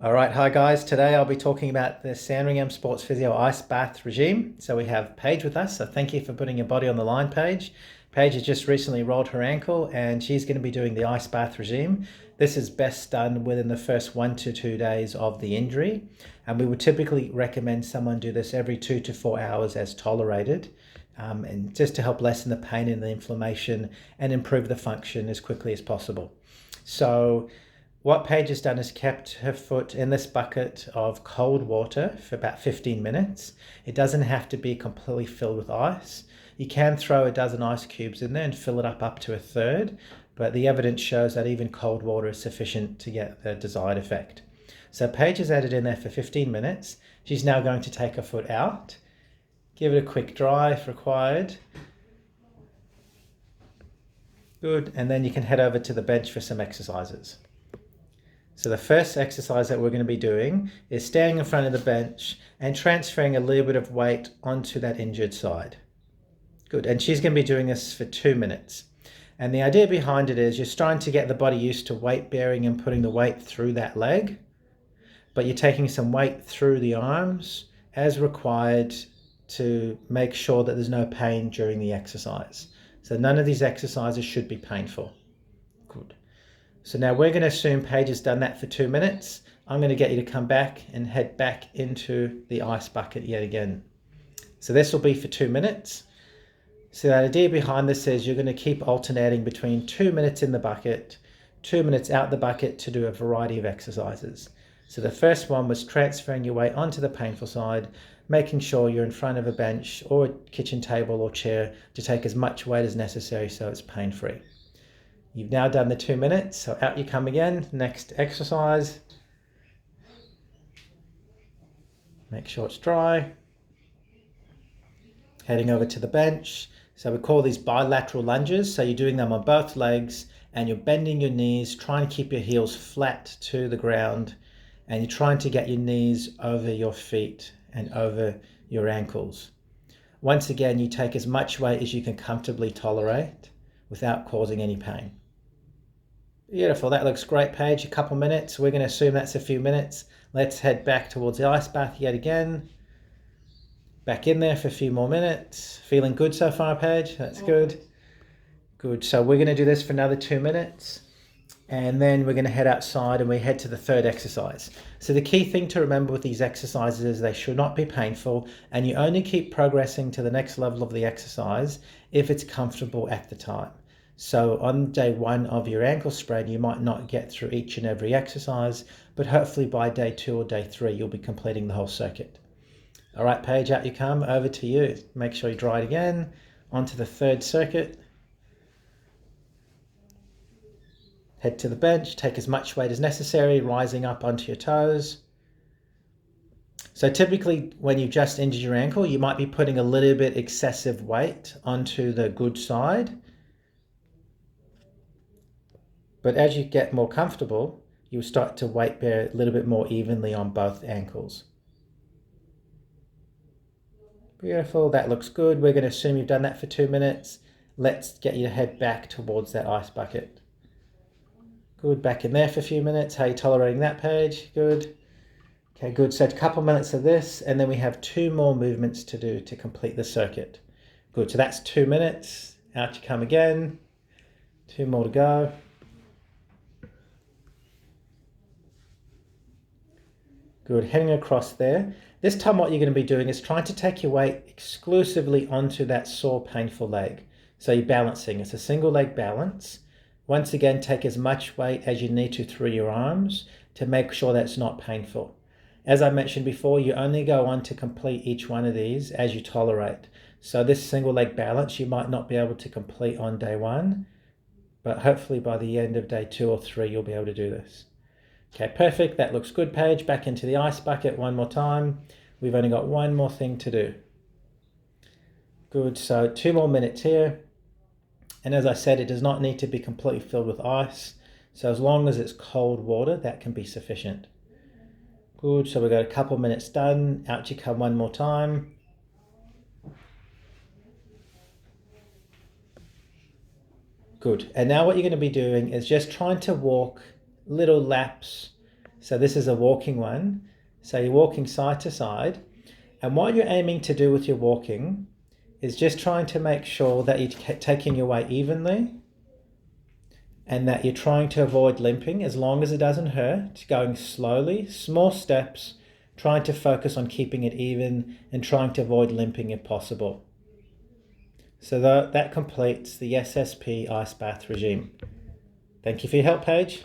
All right, hi guys. Today I'll be talking about the Sandringham Sports Physio Ice Bath Regime. So we have Paige with us. So thank you for putting your body on the line, Paige. Paige has just recently rolled her ankle and she's going to be doing the ice bath regime. This is best done within the first 1 to 2 days of the injury. And we would typically recommend someone do this every 2 to 4 hours as tolerated. And just to help lessen the pain and the inflammation and improve the function as quickly as possible. So what Paige has done is kept her foot in this bucket of cold water for about 15 minutes. It doesn't have to be completely filled with ice. You can throw a dozen ice cubes in there and fill it up to a third, but the evidence shows that even cold water is sufficient to get the desired effect. So Paige has added in there for 15 minutes. She's now going to take her foot out, give it a quick dry if required. Good, and then you can head over to the bench for some exercises. So the first exercise that we're going to be doing is standing in front of the bench and transferring a little bit of weight onto that injured side. Good, and she's going to be doing this for 2 minutes. And the idea behind it is you're trying to get the body used to weight bearing and putting the weight through that leg, but you're taking some weight through the arms as required to make sure that there's no pain during the exercise. So none of these exercises should be painful. Good. So now we're going to assume Paige has done that for 2 minutes. I'm going to get you to come back and head back into the ice bucket yet again. So this will be for 2 minutes. So the idea behind this is you're going to keep alternating between 2 minutes in the bucket, 2 minutes out the bucket to do a variety of exercises. So the first one was transferring your weight onto the painful side, making sure you're in front of a bench or a kitchen table or chair to take as much weight as necessary so it's pain-free. You've now done the 2 minutes, so out you come again. Next exercise. Make sure it's dry. Heading over to the bench. So we call these bilateral lunges. So you're doing them on both legs and you're bending your knees, trying to keep your heels flat to the ground, and you're trying to get your knees over your feet and over your ankles. Once again, you take as much weight as you can comfortably tolerate without causing any pain. Beautiful, that looks great, Paige. A couple minutes. We're going to assume that's a few minutes. Let's head back towards the ice bath yet again. Back in there for a few more minutes. Feeling good so far, Paige? That's good. Good, so we're going to do this for another 2 minutes. And then we're going to head outside and we head to the third exercise. So the key thing to remember with these exercises is they should not be painful, and you only keep progressing to the next level of the exercise if it's comfortable at the time. So on day 1 of your ankle sprain, you might not get through each and every exercise, but hopefully by day 2 or day 3, you'll be completing the whole circuit. All right, Paige, out you come, over to you. Make sure you dry it again, onto the third circuit. Head to the bench, take as much weight as necessary, rising up onto your toes. So typically when you've just injured your ankle, you might be putting a little bit excessive weight onto the good side. But as you get more comfortable, you'll start to weight bear a little bit more evenly on both ankles. Beautiful, that looks good. We're going to assume you've done that for 2 minutes. Let's get you to head back towards that ice bucket. Good, back in there for a few minutes. How are you tolerating that, Paige? Good. Okay, good. So a couple minutes of this, and then we have 2 more movements to do to complete the circuit. Good, so that's 2 minutes. Out you come again. 2 more to go. Good, heading across there. This time what you're going to be doing is trying to take your weight exclusively onto that sore, painful leg. So you're balancing. It's a single leg balance. Once again, take as much weight as you need to through your arms to make sure that it's not painful. As I mentioned before, you only go on to complete each one of these as you tolerate. So this single leg balance you might not be able to complete on day 1, but hopefully by the end of day 2 or 3, you'll be able to do this. Okay, perfect. That looks good, Paige. Back into the ice bucket one more time. We've only got 1 more thing to do. Good, so 2 more minutes here. And as I said, it does not need to be completely filled with ice. So as long as it's cold water, that can be sufficient. Good, so we've got a couple minutes done. Out you come 1 more time. Good, and now what you're going to be doing is just trying to walk little laps So this is a walking one. So you're walking side to side. And what you're aiming to do with your walking is just trying to make sure that you're taking your weight evenly and that you're trying to avoid limping as long as it doesn't hurt, going slowly, small steps, trying to focus on keeping it even and trying to avoid limping if possible. So that completes the SSP ice bath regime. Thank you for your help, Paige.